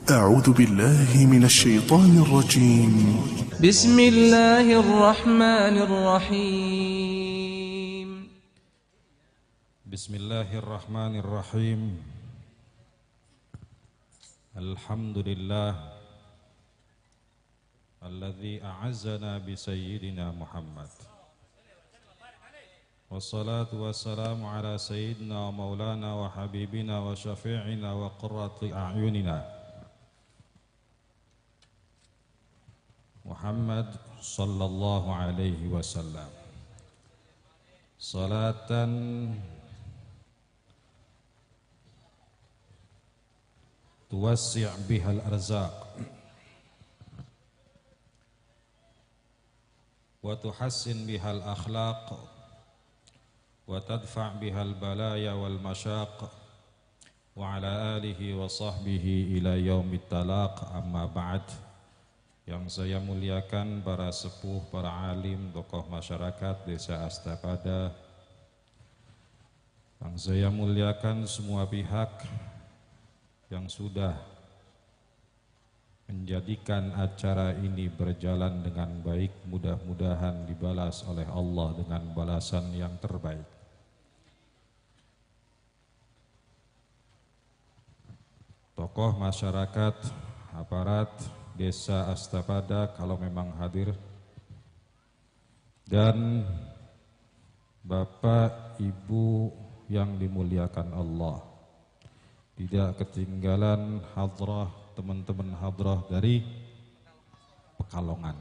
أعوذ بالله من الشيطان الرجيم. بسم الله الرحمن الرحيم. بسم الله الرحمن الرحيم. الحمد لله الذي أعزنا بسيدنا محمد، والصلاة والسلام على سيدنا ومولانا وحبيبنا وشفيعنا وقرة أعيننا محمد صلى الله عليه وسلم، صلاة توسع بها الأرزاق وتحسن بها الأخلاق وتدفع بها البلايا والمشاق، وعلى آله وصحبه إلى يوم التلاق. أما بعد. Yang saya muliakan para sepuh, para alim, tokoh masyarakat Desa Astapada. Yang saya muliakan semua pihak yang sudah menjadikan acara ini berjalan dengan baik. Mudah-mudahan dibalas oleh Allah dengan balasan yang terbaik. Tokoh masyarakat, aparat Desa Astapada kalau memang hadir, dan Bapak Ibu yang dimuliakan Allah, tidak ketinggalan hadrah, teman-teman hadrah dari Pekalongan.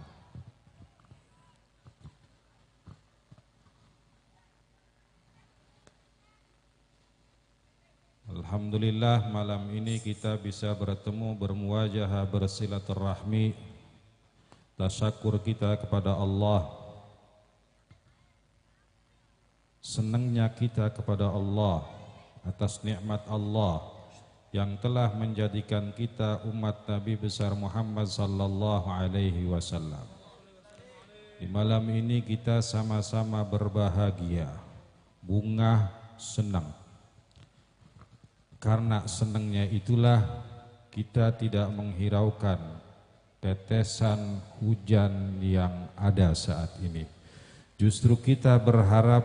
Alhamdulillah, malam ini kita bisa bertemu, bermuwajahah, bersilaturahmi. Tasyakur kita kepada Allah, senangnya kita kepada Allah atas nikmat Allah yang telah menjadikan kita umat Nabi besar Muhammad sallallahu alaihi wasallam. Di malam ini kita sama-sama berbahagia, bungah, senang. Karena senangnya itulah kita tidak menghiraukan tetesan hujan yang ada saat ini. Justru kita berharap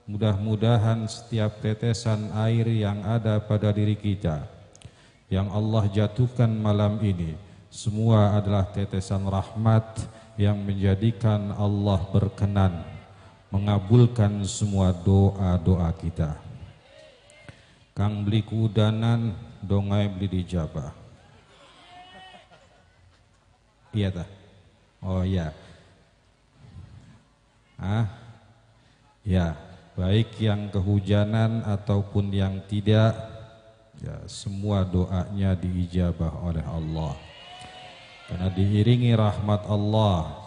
mudah-mudahan setiap tetesan air yang ada pada diri kita, yang Allah jatuhkan malam ini, semua adalah tetesan rahmat yang menjadikan Allah berkenan mengabulkan semua doa-doa kita. Kang beli kudanan, dongai beli dijabah. Iya tak? Oh iya. Ya, baik yang kehujanan ataupun yang tidak, ya semua doanya diijabah oleh Allah. Karena diiringi rahmat Allah,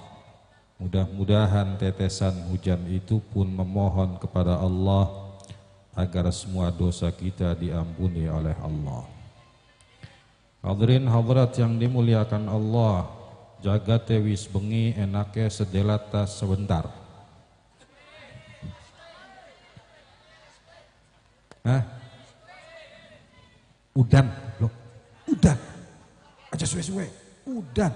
mudah-mudahan tetesan hujan itu pun memohon kepada Allah agar semua dosa kita diampuni oleh Allah. Hadirin hadirat yang dimuliakan Allah, jaga tewis bengi enake sedelat tas sebentar. Udan, loh, udan. Aja suwe-suwe, udan.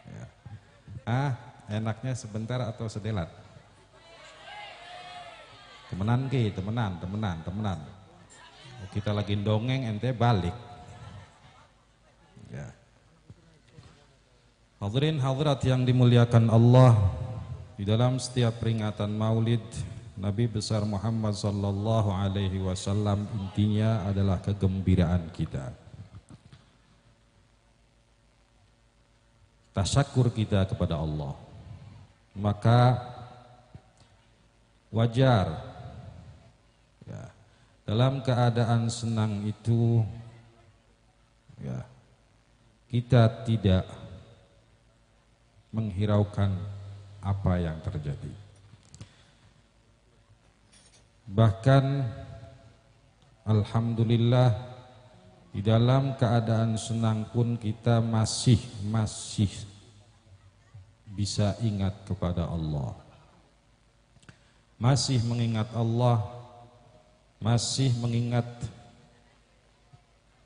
Ya. Enaknya sebentar atau sedelat? Temenan ki, temenan. Kita lagi dongeng, ente balik. Ya. Hadirin hadirat yang dimuliakan Allah, di dalam setiap peringatan Maulid Nabi besar Muhammad sallallahu alaihi wasallam intinya adalah kegembiraan kita. Tasyakur kita kepada Allah. Maka wajar ya, dalam keadaan senang itu ya, kita tidak menghiraukan apa yang terjadi. Bahkan alhamdulillah, di dalam keadaan senang pun kita masih bisa ingat kepada Allah, masih mengingat Allah, masih mengingat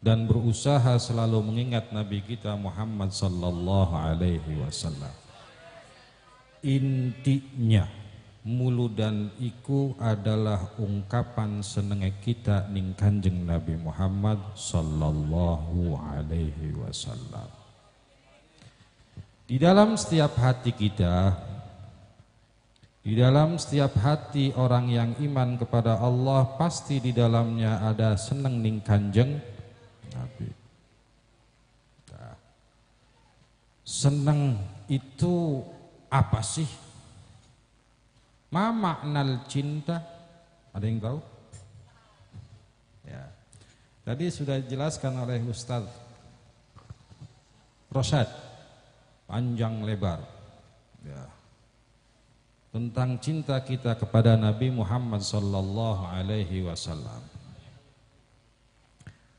dan berusaha selalu mengingat Nabi kita Muhammad sallallahu alaihi wasallam. Intinya mulu dan iku adalah ungkapan senenge kita ning Kanjeng Nabi Muhammad sallallahu alaihi wasallam. Di dalam setiap hati kita, di dalam setiap hati orang yang iman kepada Allah, pasti di dalamnya ada seneng ning Kanjeng Nabi. Nah, seneng itu apa sih? Ma maknal cinta? Ada yang tahu? Ya. Tadi sudah dijelaskan oleh Ustaz Rosyad panjang lebar. Ya. Tentang cinta kita kepada Nabi Muhammad sallallahu alaihi wasallam.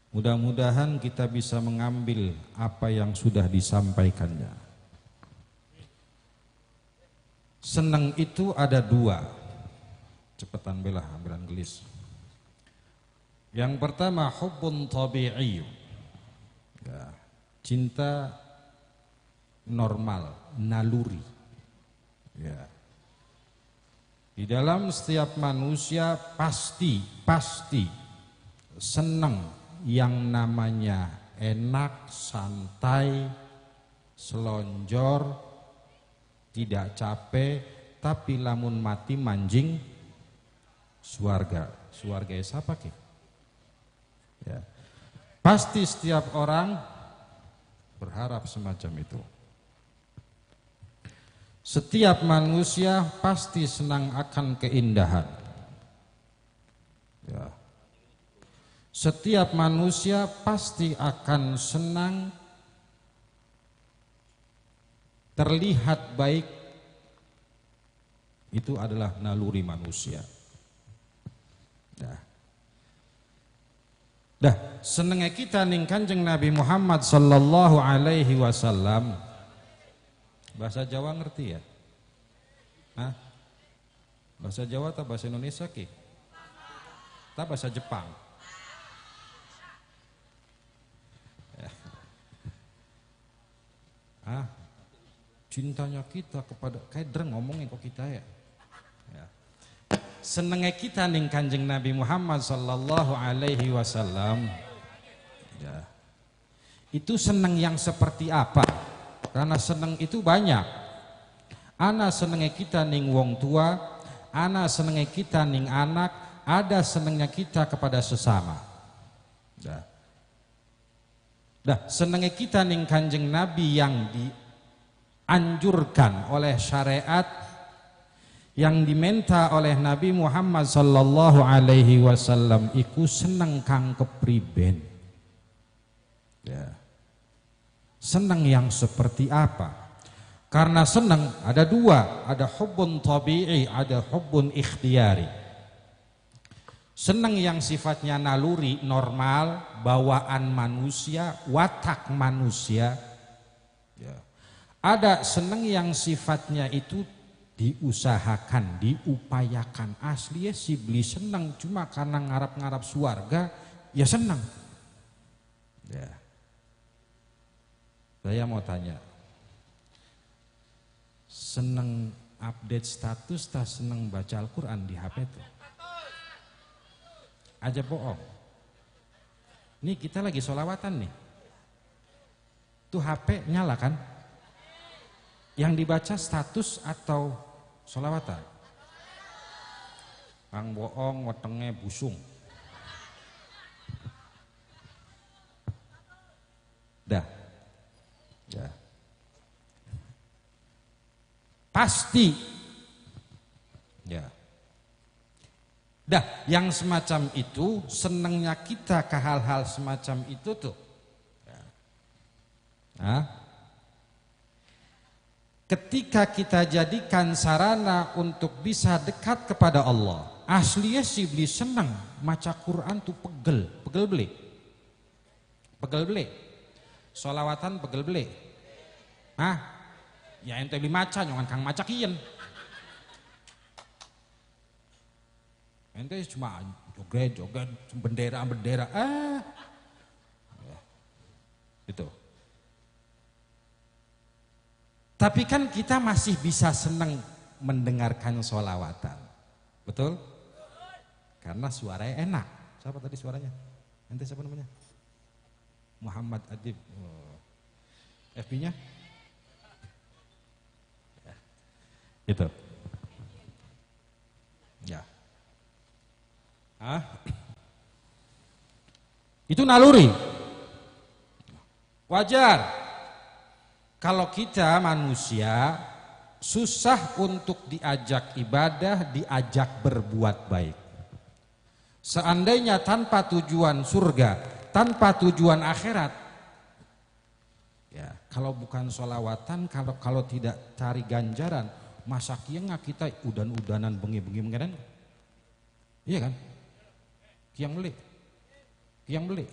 Mudah-mudahan kita bisa mengambil apa yang sudah disampaikannya. Senang itu ada dua. Cepetan belah ambilan gelis. Yang pertama hubbun tabi'i. Ya, cinta normal, naluri. Ya. Di dalam setiap manusia pasti senang yang namanya enak, santai, selonjor, tidak capek, tapi lamun mati manjing suarga. Suarga siapa ke? Ya. Pasti setiap orang berharap semacam itu. Setiap manusia pasti senang akan keindahan. Ya. Setiap manusia pasti akan senang terlihat baik. Itu adalah naluri manusia. Dah senengnya kita ning Kanjeng Nabi Muhammad sallallahu alaihi wasallam. Bahasa Jawa ngerti ya? Hah? Bahasa Jawa atau bahasa Indonesia ki? Atau bahasa Jepang? Ya. Ah, cintanya kita kepada kayak dreng ngomongin kok kita ya. Ya. Senengnya kita ning Kanjeng Nabi Muhammad sallallahu alaihi wasallam. Ya. Itu seneng yang seperti apa? Karena seneng itu banyak. Ana senengnya kita ning wong tua, ana senengnya kita ning anak, ada senengnya kita kepada sesama. Dah senengnya kita ning Kanjeng Nabi yang dianjurkan oleh syariat, yang diminta oleh Nabi Muhammad sallallahu alaihi wasallam iku seneng kang kepriben. Ya. Senang yang seperti apa? Karena senang ada dua, ada hubbun tabi'i, ada hubbun ikhtiyari. Senang yang sifatnya naluri, normal, bawaan manusia, watak manusia. Ya. Ada senang yang sifatnya itu diusahakan, diupayakan. Aslinya si beli senang cuma karena ngarap-ngarap suarga, ya senang. Ya. Saya mau tanya, seneng update status tak seneng baca Al-Quran di HP tuh? Aja bohong. Nih kita lagi sholawatan nih. Tuh HP nyala kan? Yang dibaca status atau sholawatan? Kang bohong, wetenge busung. Dah. Ya. Pasti. Ya. Dah, yang semacam itu senangnya kita ke hal-hal semacam itu tuh. Ya. Nah, ketika kita jadikan sarana untuk bisa dekat kepada Allah, aslinya si beli senang maca Quran tuh pegel beli. Pegel beli. Sholawatan pegel beli. Hah? Ya ente beli maca nyongan kang maca kien. Ente cuma joget bendera. Gitu. Tapi kan kita masih bisa senang mendengarkan sholawatan. Betul? Karena suaranya enak. Siapa tadi suaranya? Ente siapa namanya? Muhammad Adib. Oh. FB-nya? Ya. Itu. Ya. Itu naluri. Wajar. Kalau kita manusia susah untuk diajak ibadah, diajak berbuat baik. Seandainya tanpa tujuan surga, tanpa tujuan akhirat, ya kalau bukan sholawatan, kalau tidak cari ganjaran, masa kieu kita udan-udanan bengi-bengi mengedan? Iya kan? Kiang beli.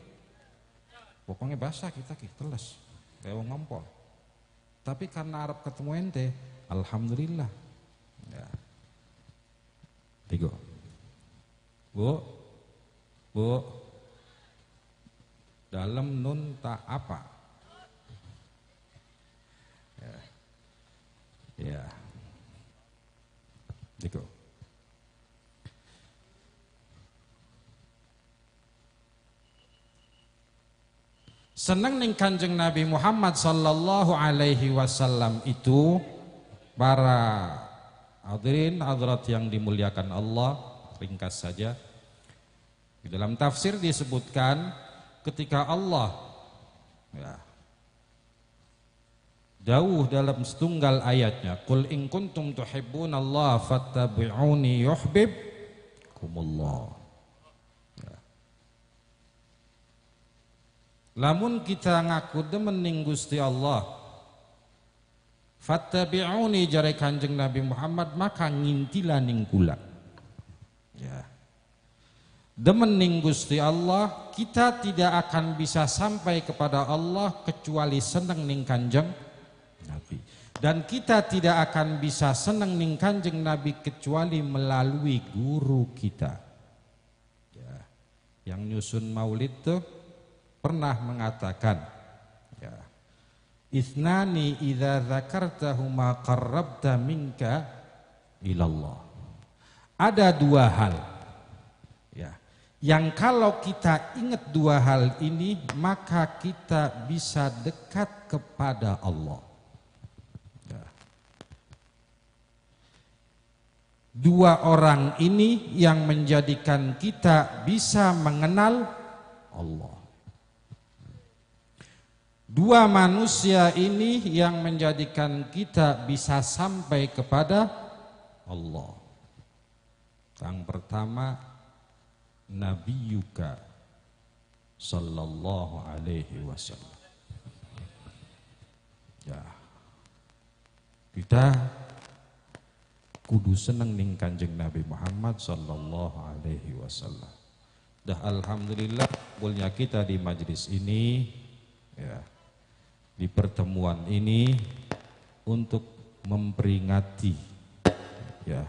Pokoknya basah kita teles, kayak wong ngompol. Tapi karena Arab ketemu ente, alhamdulillah. Ya. Tigo. Bu, dalam nun tak apa? Ya. Tigo. Senang ning Kanjeng Nabi Muhammad sallallahu alaihi wasallam itu para hadirin hadirat yang dimuliakan Allah, ringkas saja. Di dalam tafsir disebutkan ketika Allah jauh dalam setunggal ayatnya, qul in kuntum tuhibbunallaha fattabi'uni yuhibbukumullah. Lamun kita ngaku demen ning Gusti Allah, fattabi'uni jare Kanjeng Nabi Muhammad, maka ngintilah ning kula. Ya. Demen ning Gusti Allah, kita tidak akan bisa sampai kepada Allah kecuali seneng ning Kanjeng Nabi. Dan kita tidak akan bisa seneng ning Kanjeng Nabi kecuali melalui guru kita. Ya. Yang nyusun maulid tuh pernah mengatakan, ya, Ithnani idza dzakartahuma qarrabta minka ilallah. Ada dua hal, ya, yang kalau kita ingat dua hal ini maka kita bisa dekat kepada Allah. Ya. Dua orang ini yang menjadikan kita bisa mengenal Allah. Dua manusia ini yang menjadikan kita bisa sampai kepada Allah. Yang pertama, Nabiyuka sallallahu alaihi wasallam. Ya. Kita kudu seneng ning Kanjeng Nabi Muhammad sallallahu alaihi wasallam. Dah alhamdulillah mulia kita di majelis ini, ya, di pertemuan ini untuk memperingati, ya,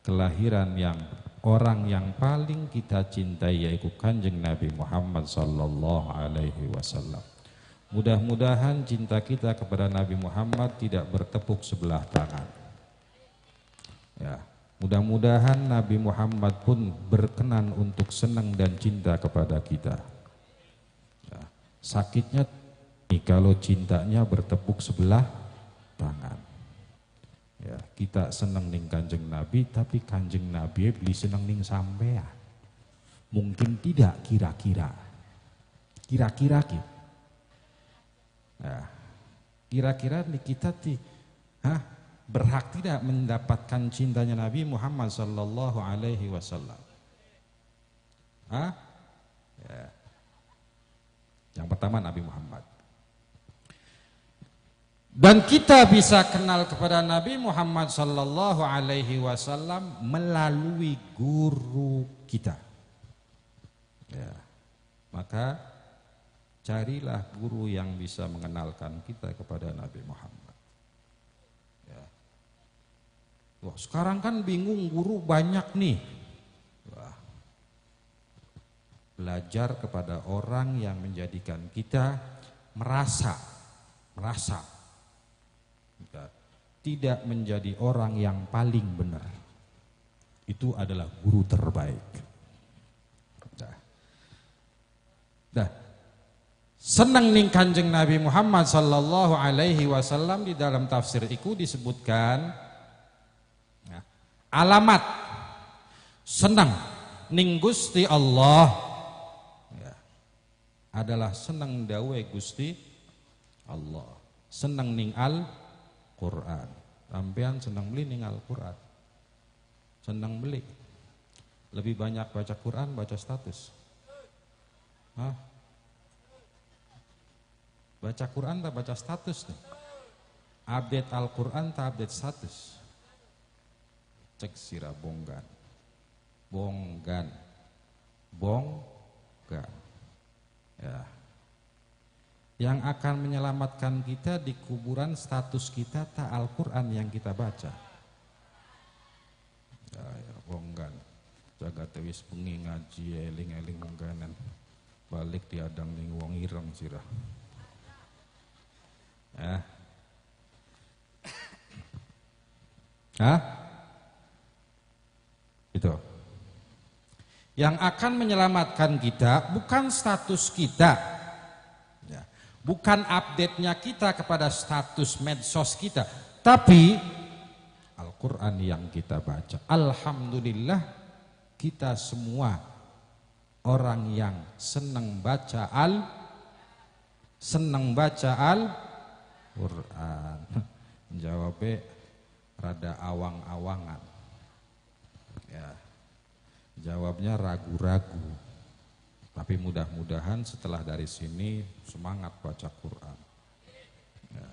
kelahiran yang orang yang paling kita cintai, yaitu Kanjeng Nabi Muhammad sallallahu alaihi wasallam. Mudah-mudahan cinta kita kepada Nabi Muhammad tidak bertepuk sebelah tangan. Ya, mudah-mudahan Nabi Muhammad pun berkenan untuk senang dan cinta kepada kita. Ya, sakitnya kalau cintanya bertepuk sebelah tangan. Ya, kita seneng ning Kanjeng Nabi, tapi Kanjeng Nabi beli seneng ning sampean. Mungkin tidak kira-kira. Kira-kira gitu. Ya, kira-kira kita berhak tidak mendapatkan cintanya Nabi Muhammad sallallahu alaihi wasallam? Ya. Yang pertama Nabi Muhammad. Dan kita bisa kenal kepada Nabi Muhammad sallallahu alaihi wasallam melalui guru kita. Ya. Maka carilah guru yang bisa mengenalkan kita kepada Nabi Muhammad. Ya. Wah, sekarang kan bingung, guru banyak nih. Wah. Belajar kepada orang yang menjadikan kita merasa ya, tidak menjadi orang yang paling benar, itu adalah guru terbaik. Dah. Senang ning Kanjeng Nabi Muhammad sallallahu alaihi wasallam, di dalam tafsir iku disebutkan ya, alamat senang ning Gusti Allah ya, adalah senang dawe Gusti Allah, senang ning Al-Quran. Sampean senang beli ning Al-Quran, senang beli, lebih banyak baca Quran, baca status. Hah? Baca Quran tak baca status nih? Update Al-Quran tak update status? Cek sira bonggan ya. Yang akan menyelamatkan kita di kuburan status kita tak Al-Quran yang kita baca ya, bonggan jaga tewis bengi ngaji eling-eling bongganan balik diadang ning wong ireng sirah ya. Itu yang akan menyelamatkan kita bukan status kita ya, bukan update-nya kita kepada status medsos kita, tapi Al-Quran yang kita baca. Alhamdulillah kita semua orang yang senang baca Al-Quran. Jawabnya rada awang-awangan ya, jawabnya ragu-ragu, tapi mudah-mudahan setelah dari sini semangat baca Quran ya.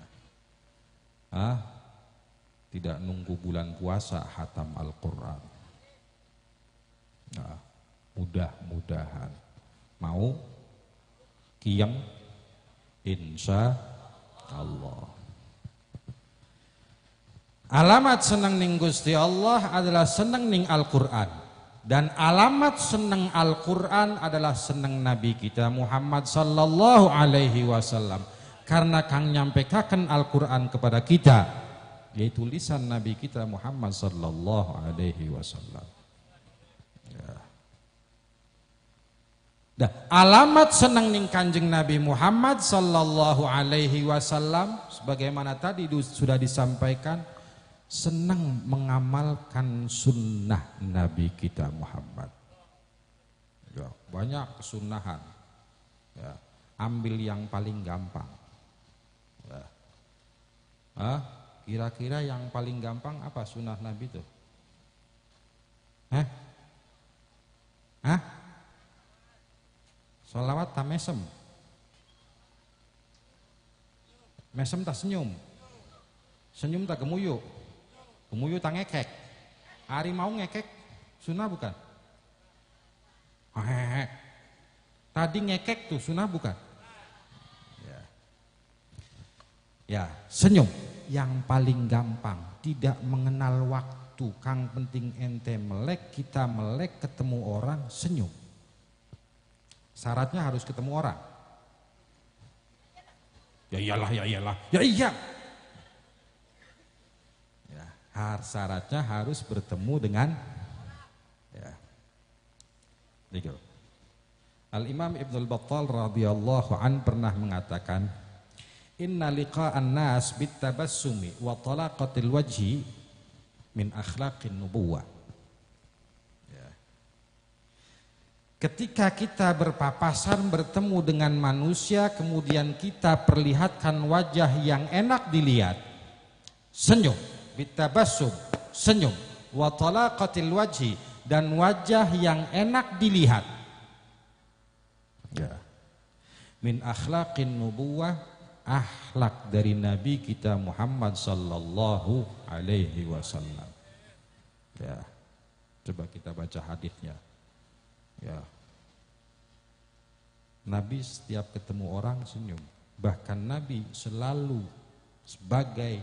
Tidak nunggu bulan puasa hatam Al-Quran nah, mudah-mudahan mau kiyang insya Allah. Alamat senang ning Gusti Allah adalah senang ning Al-Quran, dan alamat senang Al-Quran adalah senang Nabi kita Muhammad sallallahu alaihi wasallam, karena kang nyampekaken Al-Quran kepada kita yaitu lisan Nabi kita Muhammad sallallahu alaihi wasallam ya. Dah, alamat senang ning Kanjeng Nabi Muhammad sallallahu alaihi wasallam sebagaimana tadi sudah disampaikan, senang mengamalkan sunnah Nabi kita Muhammad ya, banyak kesunahan ya, ambil yang paling gampang ya. Kira-kira yang paling gampang apa sunnah Nabi itu? Sholawat tak mesem tak senyum tak gemuyu tak ngekek. Hari mau ngekek sunnah bukan? Tadi ngekek tuh sunnah bukan? Ya, senyum yang paling gampang, tidak mengenal waktu. Kang penting ente melek, kita melek, ketemu orang senyum. Syaratnya harus ketemu orang. Ya iyalah. Ya iya. Ya, syaratnya harus bertemu dengan ya. Al-Imam Ibnul Battal radhiyallahu an pernah mengatakan, inna liqa'an nas bitabassumi wa talaqatil wajhi min akhlaqin nubuwah. Ketika kita berpapasan bertemu dengan manusia, kemudian kita perlihatkan wajah yang enak dilihat, senyum, bitabassum, senyum, wa talaqatil wajhi, dan wajah yang enak dilihat ya. Min akhlaqin nubuwah, akhlak dari Nabi kita Muhammad sallallahu alaihi wasallam ya. Coba kita baca hadisnya ya. Nabi setiap ketemu orang senyum. Bahkan Nabi selalu sebagai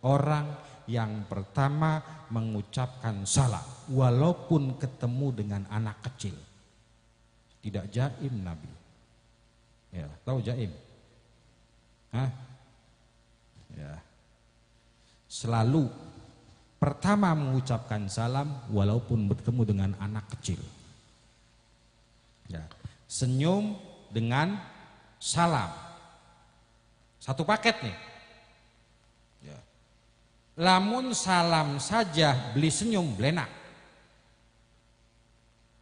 orang yang pertama mengucapkan salam walaupun ketemu dengan anak kecil. Tidak jaim Nabi ya, tahu jaim? Hah? Ya. Selalu pertama mengucapkan salam walaupun bertemu dengan anak kecil. Ya. Senyum dengan salam. Satu paket nih. Ya. Lamun salam saja beli senyum belenak.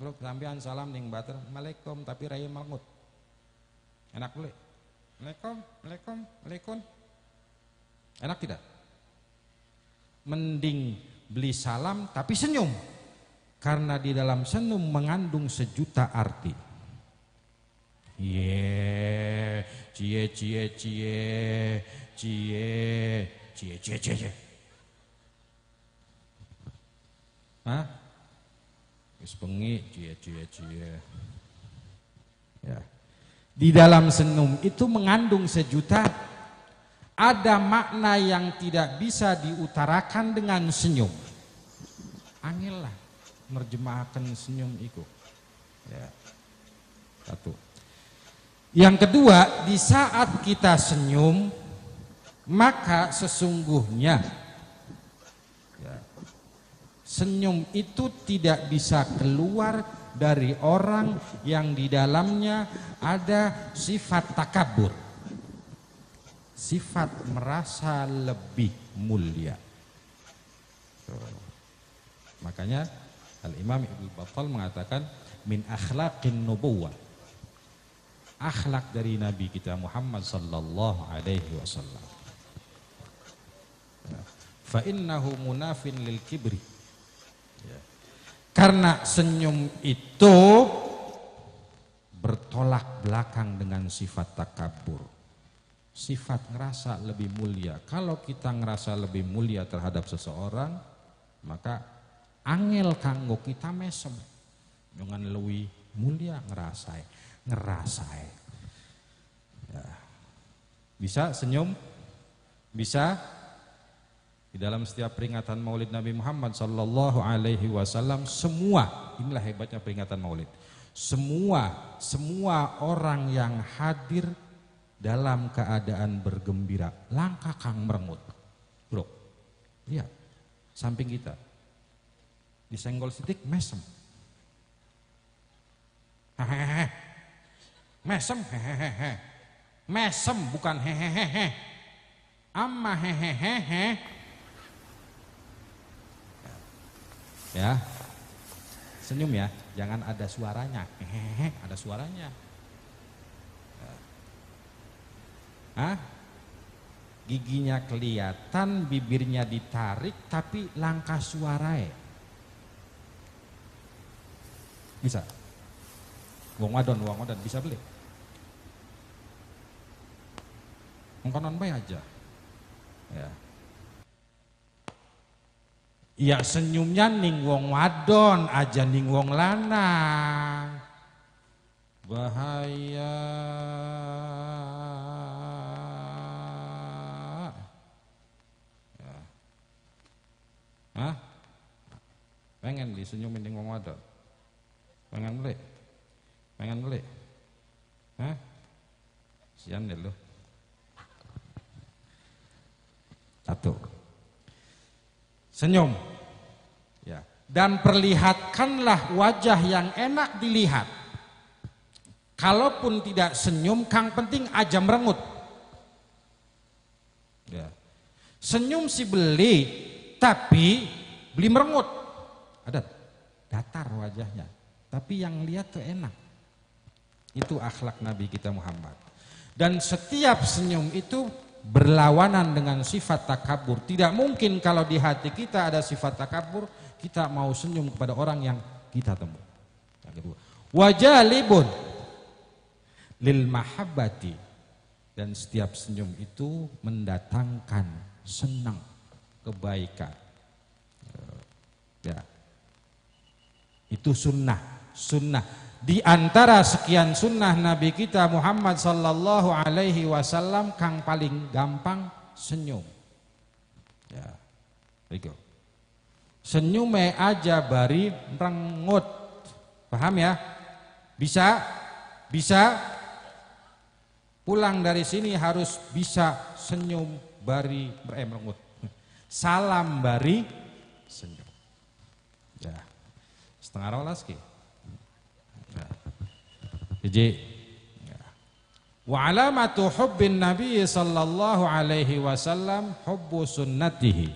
Kalau sampean salam ning bater, Assalamualaikum tapi raya malmut. Enak boleh? Assalamualaikum. Enak tidak? Mending beli salam tapi senyum. Karena di dalam senyum mengandung sejuta arti. Cie. Hah? Wis bengi cie. Ya. Di dalam senyum itu mengandung sejuta, ada makna yang tidak bisa diutarakan dengan senyum. Angel lah nerjemahkan senyum itu. Ya. Satu. Yang kedua, di saat kita senyum, maka sesungguhnya ya, senyum itu tidak bisa keluar dari orang yang di dalamnya ada sifat takabur, sifat merasa lebih mulia. Makanya Al-Imam Ibnu Battal mengatakan min akhlaqin nubuwah, akhlak dari Nabi kita Muhammad sallallahu alaihi wasallam. Fa innahu munafin lil kibri. Karena senyum itu bertolak belakang dengan sifat takabur, sifat ngerasa lebih mulia. Kalau kita ngerasa lebih mulia terhadap seseorang, maka angel kanggo kita mesem dengan lebih mulia ngerasai. Ya. Bisa senyum, bisa di dalam setiap peringatan Maulid Nabi Muhammad sallallahu alaihi wasallam. Semua, inilah hebatnya peringatan Maulid. Semua orang yang hadir dalam keadaan bergembira, langkah kang merengut. Bro, lihat samping kita, disenggol sidik mesem. Hehehe. Mesem hehehe. Mesem bukan hehehe. Amma hehehe. Ya. Senyum ya, jangan ada suaranya. Hehehe, ada suaranya. Hah? Giginya kelihatan, bibirnya ditarik tapi langkah suarae. Bisa. Wong wadon bisa beli. Mengkonon bae aja. Ya. Ya senyumnya ning wong wadon aja ning wong lanang. Bahaya. Ya. Hah? Pengen disenyumin ning wong wadon. Pengen beli. Hah? Sian deh lu. Satu. Senyum. Ya. Dan perlihatkanlah wajah yang enak dilihat. Kalaupun tidak senyum, kang penting aja merengut. Ya. Senyum si beli, tapi beli merengut. Ada datar wajahnya, tapi yang lihat tuh enak. Itu akhlak Nabi kita Muhammad. Dan setiap senyum itu berlawanan dengan sifat takabur. Tidak mungkin kalau di hati kita ada sifat takabur, kita mau senyum kepada orang yang kita temui. Yang kedua, wajalibun lil mahabbati, dan setiap senyum itu mendatangkan senang, kebaikan. Ya. Itu sunnah. Di antara sekian sunnah Nabi kita Muhammad sallallahu alaihi wasallam, kang paling gampang senyum. Ya. Begitu. Senyume aja bari merengut. Paham ya? Bisa? Pulang dari sini harus bisa senyum bari merengut. Salam bari senyum. Ya. Setengah rolas ki. Ya. Jadi wa alamatu hubbin Nabi sallallahu alaihi wasallam hubbu sunnatihi.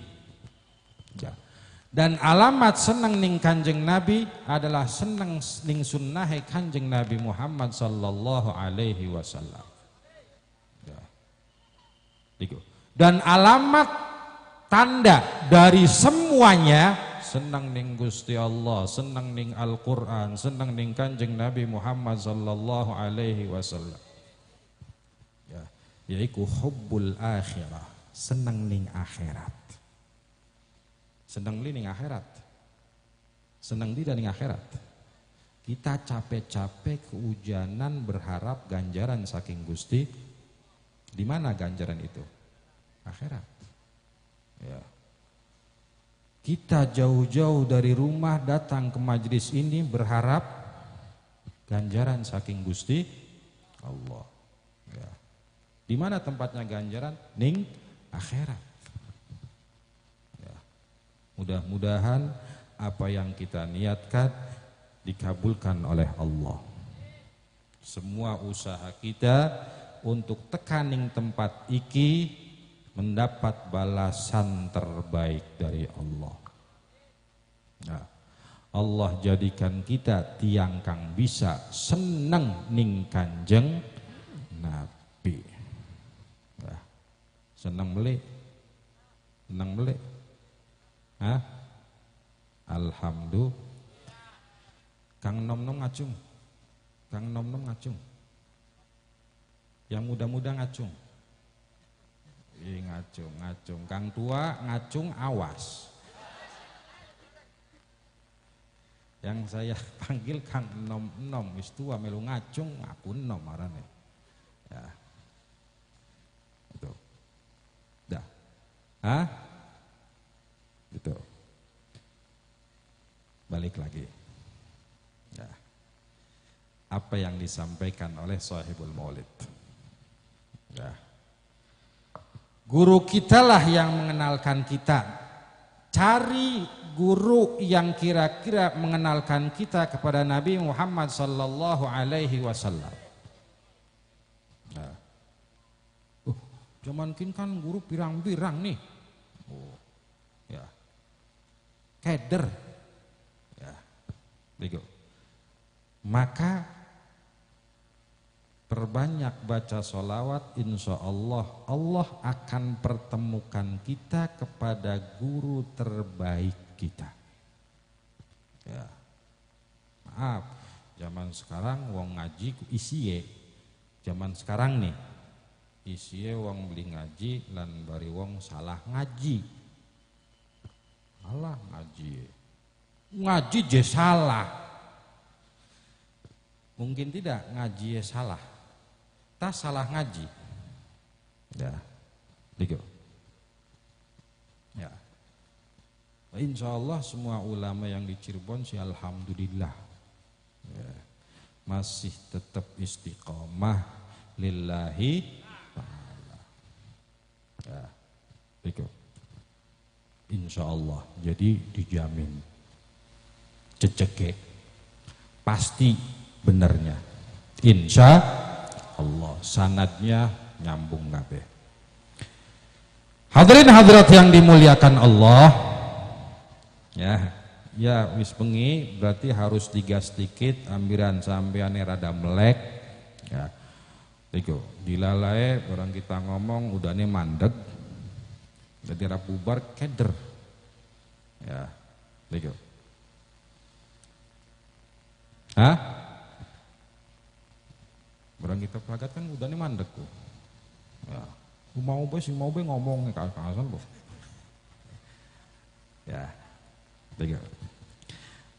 Ya. Dan alamat senang ning Kanjeng Nabi adalah senang ning sunnahe Kanjeng Nabi Muhammad sallallahu alaihi wasallam. Ya. Dan alamat tanda dari semuanya senang ning Gusti Allah, senang ning Al-Qur'an, senang ning Kanjeng Nabi Muhammad sallallahu alaihi wasallam. Ya, yaiku hubbul akhirah, senang ning akhirat. Senang li ning akhirat. Senang di dan ning akhirat. Kita capek-capek kehujanan berharap ganjaran saking Gusti. Di mana ganjaran itu? Akhirat. Ya. Kita jauh-jauh dari rumah datang ke majelis ini berharap ganjaran saking Gusti Allah. Ya. Di mana tempatnya ganjaran? Ning akhirat. Mudah-mudahan apa yang kita niatkan dikabulkan oleh Allah. Semua usaha kita untuk tekaning tempat iki mendapat balasan terbaik dari Allah. Nah, Allah jadikan kita tiang kang bisa seneng ning Kanjeng Nabi. Nah, seneng beli, seneng beli. Hah? Alhamdulillah. Kang nom-nom ngacung. Kang nom-nom ngacung. Yang muda-muda ngacung. Ngacung, ngacung. Kang tua ngacung awas. Yang saya panggil Kang nom-nom wis tua melu ngacung aku nom marane. Ya. Itu. Dah. Hah? Gitu. Balik lagi. Ya. Apa yang disampaikan oleh Sahibul Maulid. Ya. Guru kitalah yang mengenalkan kita. Cari guru yang kira-kira mengenalkan kita kepada Nabi Muhammad sallallahu alaihi wasallam. Ya. Zaman kini kan guru pirang-pirang nih. Ya. Keder, ya, begitu. Maka perbanyak baca sholawat, insya Allah Allah akan pertemukan kita kepada guru terbaik kita. Ya, maaf, zaman sekarang wong ngaji ku isiye. Zaman sekarang nih, isiye wong beli ngaji lan bari wong salah ngaji. Allah ngaji je salah. Mungkin tidak ngaji je salah. Tak salah ngaji. Ya, begitu. Ya. Insya Allah semua ulama yang di Cirebon sih alhamdulillah. Ya. Masih tetap istiqomah lillahi ta'ala. Ya, begitu. Insya Allah, jadi dijamin ceceke pasti benernya. Insya Allah sanadnya nyambung kabeh. Hadirin hadirat yang dimuliakan Allah, ya wis bengi berarti harus digas sedikit, ambiran sampean rada melek, ya. Tigo dilalae orang kita ngomong udahnya mandek. Jadi bubar keder, ya, begitu. Hah? Barang kita pelagat kan udah nih mandek kok. Ya, mau be ngomong kasan bu. Ya, begitu.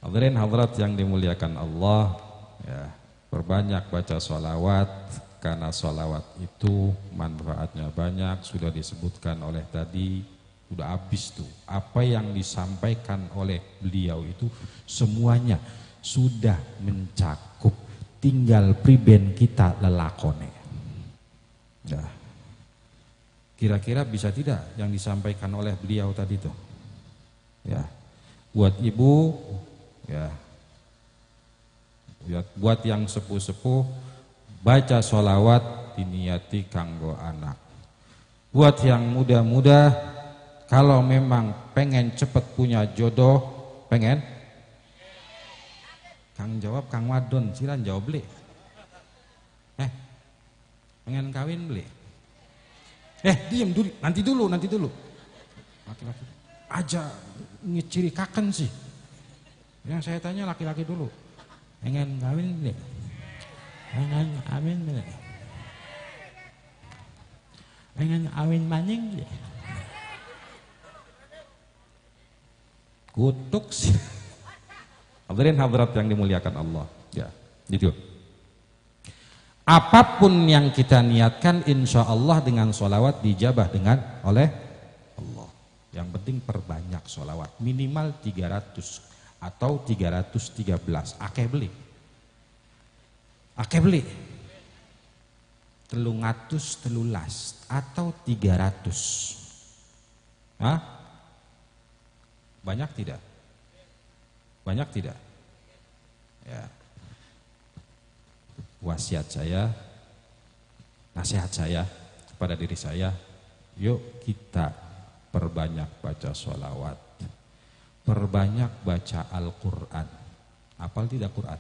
Hadirin hadirat yang dimuliakan Allah, ya, perbanyak baca sholawat. Karena sholawat itu manfaatnya banyak, sudah disebutkan oleh tadi, sudah habis tuh. Apa yang disampaikan oleh beliau itu semuanya sudah mencakup, tinggal priben kita lelakone. Kira-kira bisa tidak yang disampaikan oleh beliau tadi itu? Ya. Buat ibu, ya. Buat yang sepuh-sepuh, baca sholawat diniati kanggo anak. Buat yang muda-muda, kalau memang pengen cepet punya jodoh, pengen? Kang jawab, Kang Wadon, silakan jawab beli. Pengen kawin beli? Diem dulu, nanti dulu. Laki-laki aja ngeciri kaken sih. Yang saya tanya laki-laki dulu. Pengen kawin beli? Pengen kawin beli? Pengen kawin maning beli? Kutuk sih. Hadirin hadirat yang dimuliakan Allah. Ya, gitu. Apapun yang kita niatkan, insya Allah dengan sholawat dijabah oleh Allah. Yang penting perbanyak sholawat, minimal 300 atau 313. Akeh beli 313 atau 300. Hah? Banyak tidak? Banyak tidak? Ya. Wasiat saya, nasihat saya kepada diri saya, yuk kita perbanyak baca sholawat, perbanyak baca Al-Quran. Hafal tidak Quran?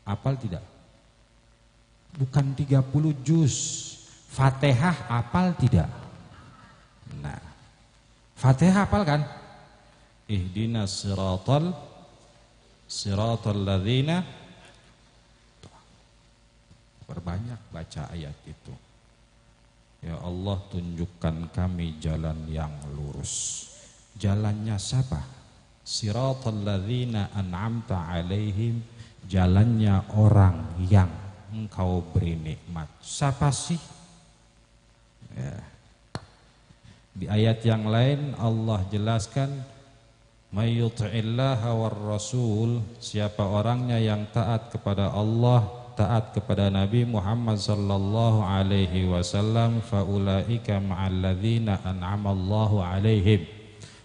Hafal tidak? Bukan 30 juz. Fatihah hafal tidak? Nah, Fatihah hafal kan? Ihdinas siratal ladzina. Perbanyak baca ayat itu. Ya Allah, tunjukkan kami jalan yang lurus. Jalannya siapa? Siratal ladzina an'amta alaihim. Jalannya orang yang Engkau beri nikmat. Siapa sih? Ya. Di ayat yang lain Allah jelaskan, may yuti'illaha war rasul, siapa orangnya yang taat kepada Allah, taat kepada Nabi Muhammad sallallahu alaihi wasallam, faulaika ma'alladzina an'amallahu alaihim.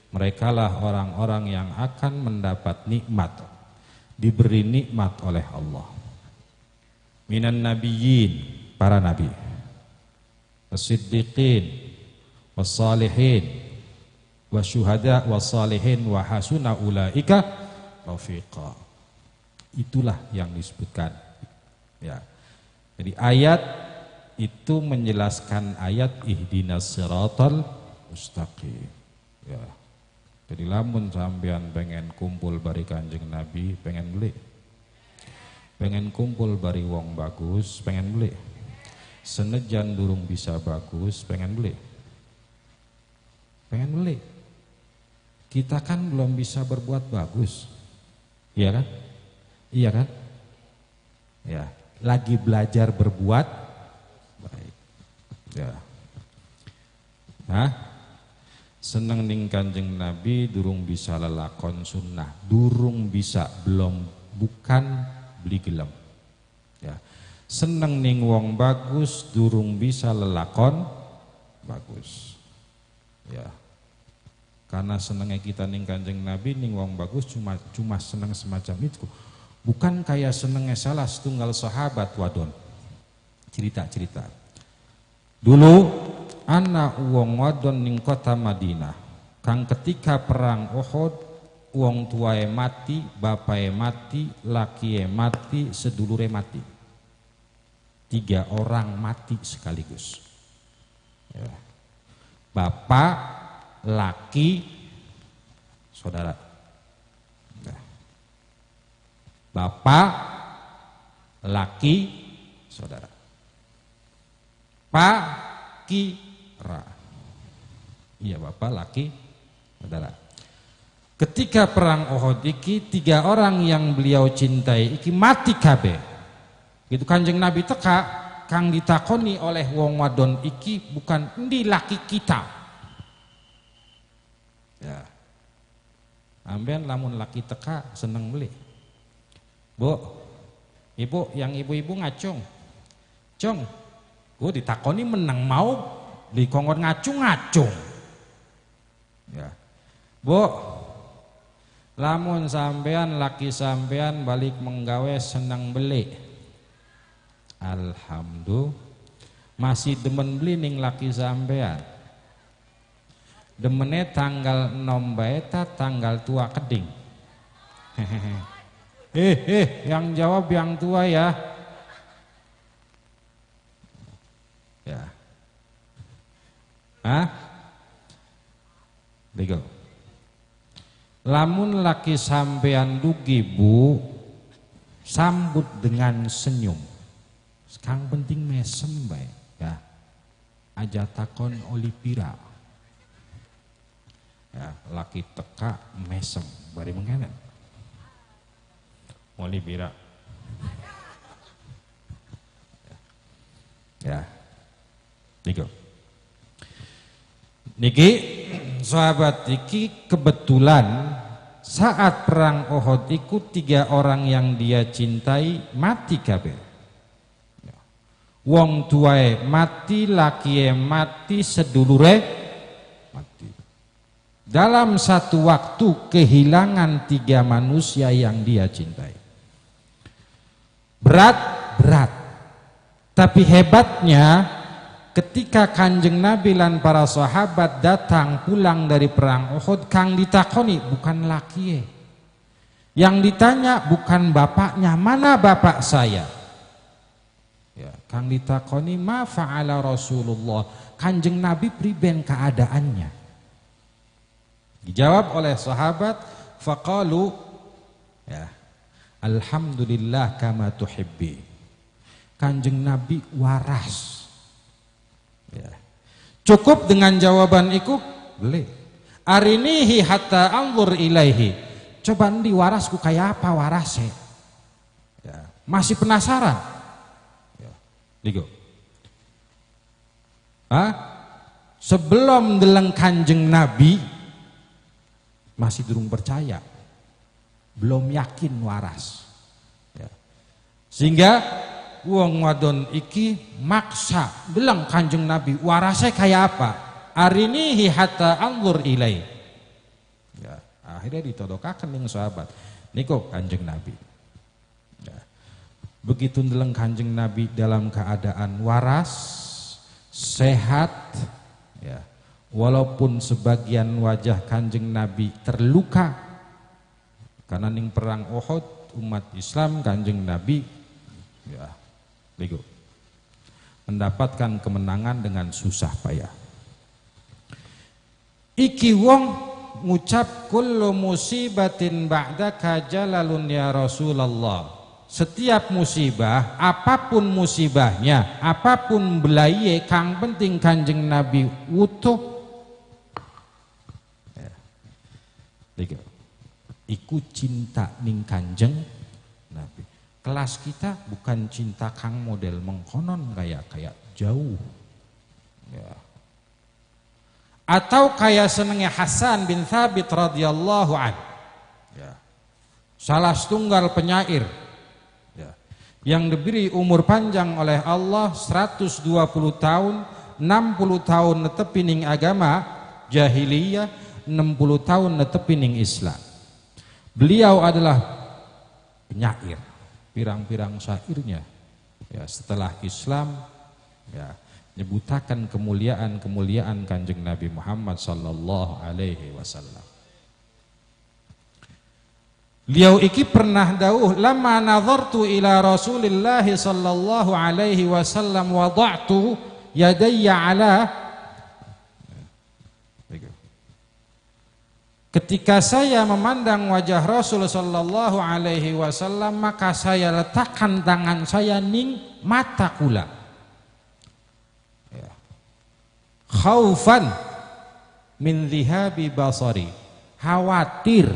Merekalah orang-orang yang akan mendapat nikmat, diberi nikmat oleh Allah. Minan nabiyyin, para nabi, was-siddiqin, was-salihin, wasyuhada, was-salihin, wa hasuna ulaika rafiqa. Itulah yang disebutkan. Ya. Jadi ayat itu menjelaskan ayat ihdinas siratal mustaqim. Ya. Jadi lamun sampean pengen kumpul bari Kanjeng Nabi, pengen beli. Pengen kumpul bari wong bagus, pengen beli. Senejan durung bisa bagus, pengen beli. Pengen beli. Kita kan belum bisa berbuat bagus. Iya kan? Iya kan? Ya. Lagi belajar berbuat baik. Ya. Nah, seneng ning Kanjeng Nabi durung bisa lelakon sunnah, durung bisa, bukan beli gelem. Ya. Seneng ning wong bagus, durung bisa lelakon bagus. Ya. Karena senengnya kita ning Kanjeng Nabi ning wong bagus cuma seneng semacam itu. Bukan kayak senengnya salah setunggal sahabat wadon. Cerita. Dulu anak wong wadon ning kota Madinah, kang ketika perang Uhud, wong tuae mati, bapae mati, lakie mati, sedulure mati. 3 orang mati sekaligus. Ya. Bapak, laki, saudara. Bapak, laki, saudara. Pak, ki, ra. Iya, bapak, laki, saudara. Ketika perang Uhud iki 3 orang yang beliau cintai iki mati kabeh. Gitu Kanjeng Nabi teka, kang ditakoni oleh wong wadon iki bukan endi laki kita. Ya. Amben lamun laki teka seneng beli. Bu, ibu, yang ibu-ibu ngacung. Cung, gue ditakoni menang mau dikongkon ngacung-ngacung. Ya. Bu, lamun sampean laki sampean balik menggawe senang beli. Alhamdulillah masih demen beli ning laki sampean. Demene tanggal 6 bae tanggal tua keding. Yang jawab yang tua ya. Ya. Hah? Bego. Lamun laki sampean dugi bu, sambut dengan senyum. Sekarang penting mesem bae ya. Aja takon olipira. Ya, laki teka mesem bari mengene. Olipira. Ya. Bego. Niki sahabat iki kebetulan saat perang Uhud iku 3 orang yang dia cintai mati kabeh. Wong tuae mati, lakie mati, sedulure mati. Dalam satu waktu kehilangan 3 manusia yang dia cintai. Berat. Tapi hebatnya ketika Kanjeng Nabi lan para sahabat datang pulang dari perang Uhud, kang ditakoni bukan lakie. Yang ditanya bukan bapaknya, mana bapak saya? Ya, kang ditakoni ma fa'ala Rasulullah, Kanjeng Nabi priben keadaannya? Dijawab oleh sahabat, faqalu ya, alhamdulillah kama tuhibbi. Kanjeng Nabi waras. Ya. Cukup dengan jawaban itu boleh. Arinihi hatta anzur ilaihi. Coba ndi warasku kayak apa warasnya? Ya. Masih penasaran? Ya. Ligo. Sebelum deleng Kanjeng Nabi masih durung percaya, belum yakin waras. Ya. Sehingga wong wadon iki maksa bilang Kanjeng Nabi warasnya kayak apa? Arinihi hatta anzur ilai. Ya, akhirnya ditodokaken ning sahabat. Niko Kanjeng Nabi. Ya. Begitu ndeleng Kanjeng Nabi dalam keadaan waras, sehat, ya. Walaupun sebagian wajah Kanjeng Nabi terluka karena ning perang Uhud umat Islam Kanjeng Nabi ya bego mendapatkan kemenangan dengan susah payah. Iki wong ngucap kullu musibatin ba'daka jalalun ya Rasulullah. Setiap musibah, apapun musibahnya, apapun belaye, kang penting Kanjeng Nabi utuh. Ya. Bego. Iku cinta ning Kanjeng Nabi. Kelas kita bukan cinta kang model mengkonon kayak jauh. Ya. Atau kayak senengnya Hasan bin Thabit radhiyallahu an. Ya. Salah setunggal penyair ya. Yang diberi umur panjang oleh Allah 120 tahun, 60 tahun netepining agama jahiliyah, 60 tahun netepining Islam. Beliau adalah penyair. Pirang-pirang syairnya ya setelah Islam ya nyebutakan kemuliaan Kanjeng Nabi Muhammad sallallahu alaihi wasallam. Beliau iki pernah dawuh lama nazartu ila Rasulillah sallallahu alaihi wasallam wada'tu yadayya ala. Ketika saya memandang wajah Rasul sallallahu alaihi wasallam, maka saya letakkan tangan saya ning mata kula. Ya. Khaufan min dhihabi basari. Khawatir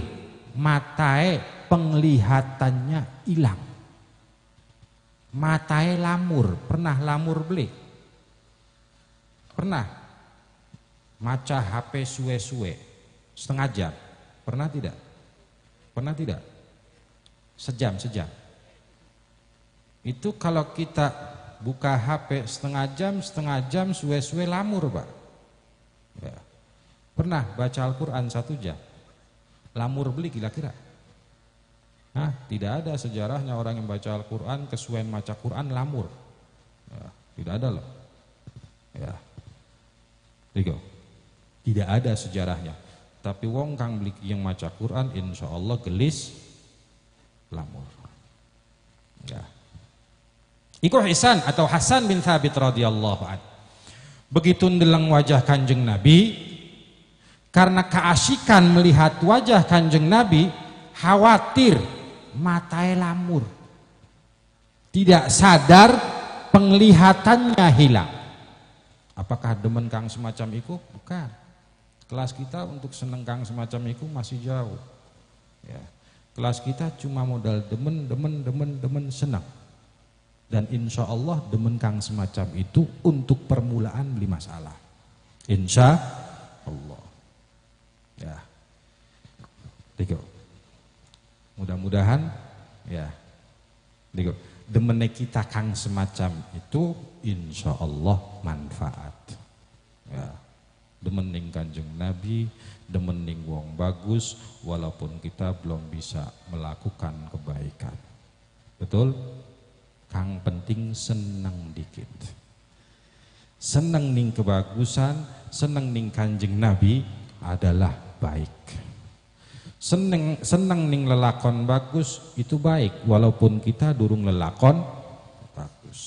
matae penglihatannya hilang. Matae lamur, pernah lamur beli? Pernah? Maca HP suwe-suwe. Setengah jam, pernah tidak? Pernah tidak? Sejam. Itu kalau kita buka HP setengah jam suwe-suwe lamur Pak. Ya. Pernah baca Al-Quran 1 jam, lamur beli kira-kira? Nah, tidak ada sejarahnya orang yang baca Al-Quran kesuwen maca Quran lamur. Ya, tidak ada loh. Ya. Tidak ada sejarahnya. Tapi wong kang beli yang maca Quran insya Allah gelis lamur. Ya. Iku Hasan atau Hasan bin Thabit radhiyallahu an. Begitu ndeleng wajah Kanjeng Nabi, karena keasikan melihat wajah Kanjeng Nabi, khawatir matae lamur. Tidak sadar penglihatannya hilang. Apakah demen kang semacam itu? Bukan. Kelas kita untuk seneng kang semacam itu masih jauh. Ya. Kelas kita cuma modal demen senang. Dan insya Allah demen kang semacam itu untuk permulaan beli masalah. Insya Allah. Ya. Tiga. Mudah-mudahan ya. Tiga. Demennya kita kang semacam itu insya Allah manfaat. Ya. Demening Kanjeng Nabi, demening wong bagus, walaupun kita belum bisa melakukan kebaikan. Betul? Kang penting seneng dikit. Seneng ning kebagusan, seneng ning Kanjeng Nabi adalah baik. Seneng ning lelakon bagus itu baik, walaupun kita durung lelakon bagus.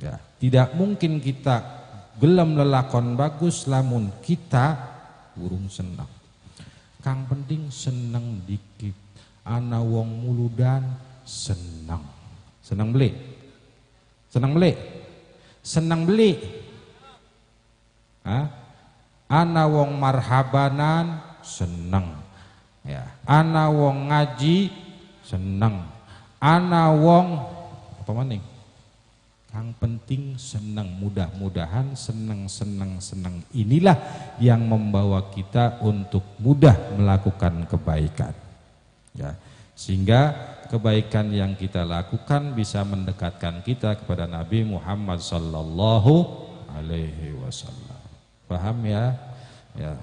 Ya, tidak mungkin kita gelem lelakon bagus lamun kita burung seneng. Kang penting seneng dikit. Ana wong muludan seneng. Senang beli, senang beli, senang beli. Ana wong marhabanan seneng, ya. Ana wong ngaji seneng, ana wong apa maning? Yang penting seneng, mudah-mudahan seneng. Inilah yang membawa kita untuk mudah melakukan kebaikan, ya. Sehingga kebaikan yang kita lakukan bisa mendekatkan kita kepada Nabi Muhammad sallallahu alaihi wasallam. Paham ya? Ya,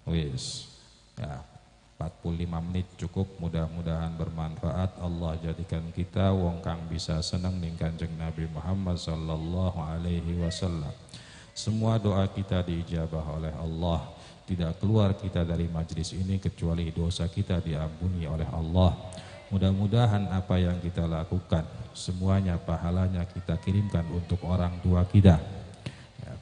wis. Ya, 45 menit cukup, mudah-mudahan bermanfaat. Allah jadikan kita wong kang bisa seneng ning Kanjeng Nabi Muhammad sallallahu alaihi wasallam. Semua doa kita diijabah oleh Allah. Tidak keluar kita dari majlis ini kecuali dosa kita diampuni oleh Allah. Mudah-mudahan apa yang kita lakukan semuanya pahalanya kita kirimkan untuk orang tua kita, ya.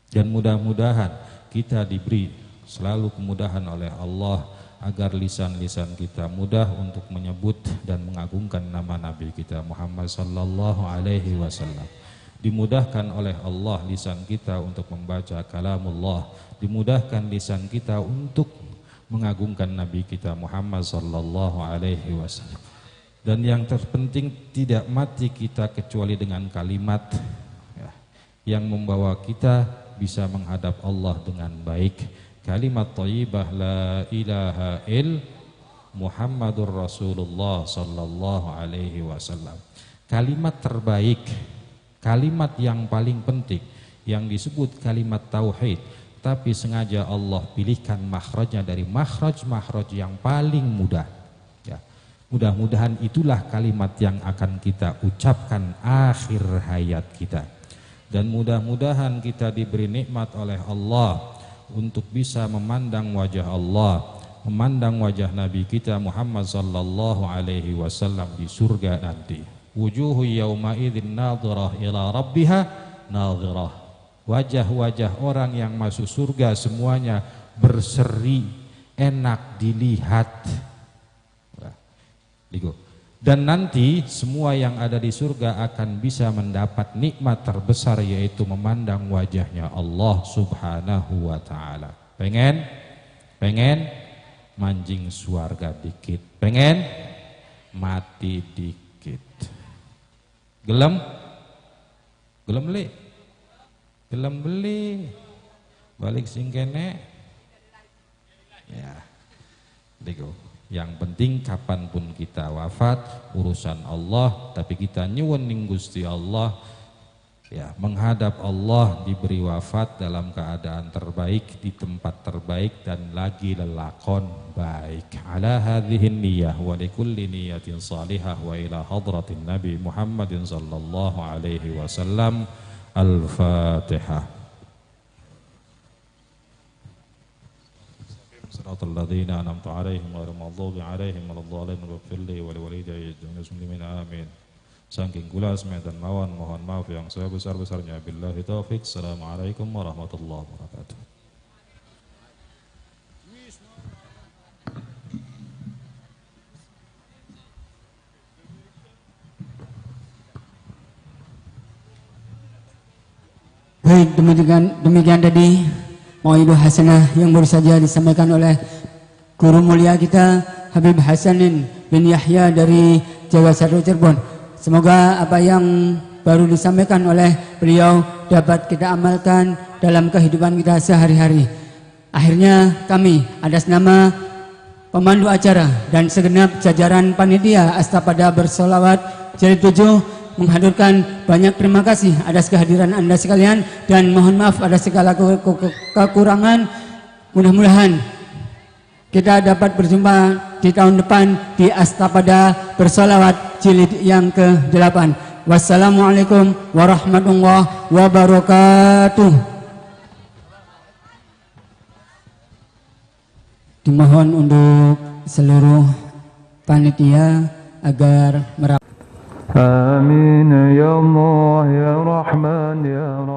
Dan mudah-mudahan kita diberi selalu kemudahan oleh Allah agar lisan-lisan kita mudah untuk menyebut dan mengagungkan nama Nabi kita Muhammad sallallahu alaihi wasallam. Dimudahkan oleh Allah lisan kita untuk membaca kalamullah, dimudahkan lisan kita untuk mengagungkan Nabi kita Muhammad sallallahu alaihi wasallam. Dan yang terpenting tidak mati kita kecuali dengan kalimat, ya, yang membawa kita bisa menghadap Allah dengan baik. Kalimat thayyibah la ilaha il Muhammadur Rasulullah sallallahu alaihi wasallam. Kalimat terbaik, kalimat yang paling penting yang disebut kalimat tauhid. Tapi sengaja Allah pilihkan makhrajnya dari makhraj yang paling mudah, ya. Mudah-mudahan itulah kalimat yang akan kita ucapkan akhir hayat kita. Dan mudah-mudahan kita diberi nikmat oleh Allah untuk bisa memandang wajah Allah, memandang wajah Nabi kita Muhammad sallallahu alaihi wasallam di surga nanti. Wujuhu yauma idzin nadhirah ila rabbiha nadhirah. Wajah-wajah orang yang masuk surga semuanya berseri, enak dilihat. Dan nanti semua yang ada di surga akan bisa mendapat nikmat terbesar, yaitu memandang wajahnya Allah subhanahu wa ta'ala. Pengen manjing surga dikit, pengen mati dikit. Gelem li gelem beli balik singkene, ya. Yang penting kapanpun kita wafat urusan Allah, tapi kita nyuwun ning Gusti Allah ya, menghadap Allah, diberi wafat dalam keadaan terbaik, di tempat terbaik, dan lagi lelakon baik. Ala hadhihin niyah wa likulli niyatin salihah wa ila hadratin Nabi Muhammadin sallallahu alaihi wasallam. Al-Fatihah. Siratal ladzina an'amta 'alaihim ghairil maghdubi 'alaihim waladdallin. Ighfir li wa liwalidayya wal muslimin amin. Saking kula dan mawon mohon maaf yang sebesar-besarnya. Billahi taufik. Assalamualaikum warahmatullahi wabarakatuh. Baik, demikian tadi Mau'idul Hasanah yang baru saja disampaikan oleh guru mulia kita Habib Hasanin bin Yahya dari Jawa Sado Cirebon. Semoga apa yang baru disampaikan oleh beliau dapat kita amalkan dalam kehidupan kita sehari-hari. Akhirnya kami atas nama pemandu acara dan segenap jajaran panitia Astapada Bersolawat Jilid 7 menghaturkan banyak terima kasih atas kehadiran Anda sekalian dan mohon maaf atas segala kekurangan. Mudah-mudahan kita dapat berjumpa di tahun depan di Astapada Bersolawat Jilid yang ke-8. Wassalamualaikum warahmatullahi wabarakatuh. Dimohon untuk seluruh panitia agar merapat. آمين يا الله يا رحمن يا رحيم.